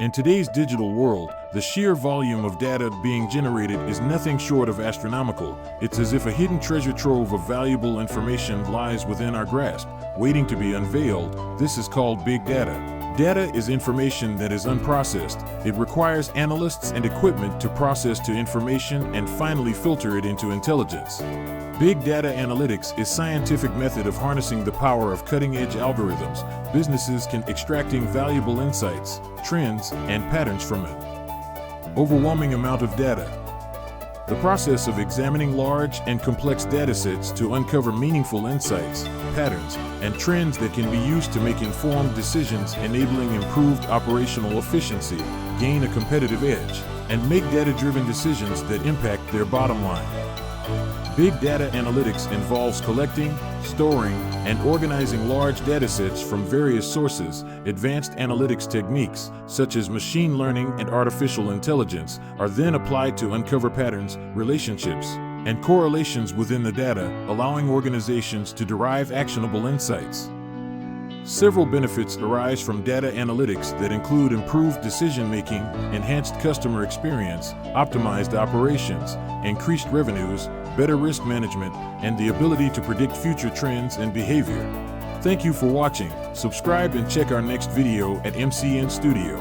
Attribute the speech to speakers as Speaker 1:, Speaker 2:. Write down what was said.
Speaker 1: In today's digital world, the sheer volume of data being generated is nothing short of astronomical. It's as if a hidden treasure trove of valuable information lies within our grasp, waiting to be unveiled. This is called big data. Data is information that is unprocessed. It requires analysts and equipment to process to information and finally filter it into intelligence. Big data analytics is a scientific method of harnessing the power of cutting-edge algorithms. Businesses can extracting valuable insights, trends, and patterns from it. Overwhelming amount of data. The process of examining large and complex datasets to uncover meaningful insights, patterns, and trends that can be used to make informed decisions, enabling improved operational efficiency, gain a competitive edge, and make data-driven decisions that impact their bottom line. Big data analytics involves collecting, storing, and organizing large datasets from various sources. Advanced analytics techniques, such as machine learning and artificial intelligence, are then applied to uncover patterns, relationships, and correlations within the data, allowing organizations to derive actionable insights. Several benefits arise from data analytics that include improved decision-making, enhanced customer experience, optimized operations, increased revenues, better risk management, and the ability to predict future trends and behavior. Thank you for watching. Subscribe and check our next video at MCN Studio.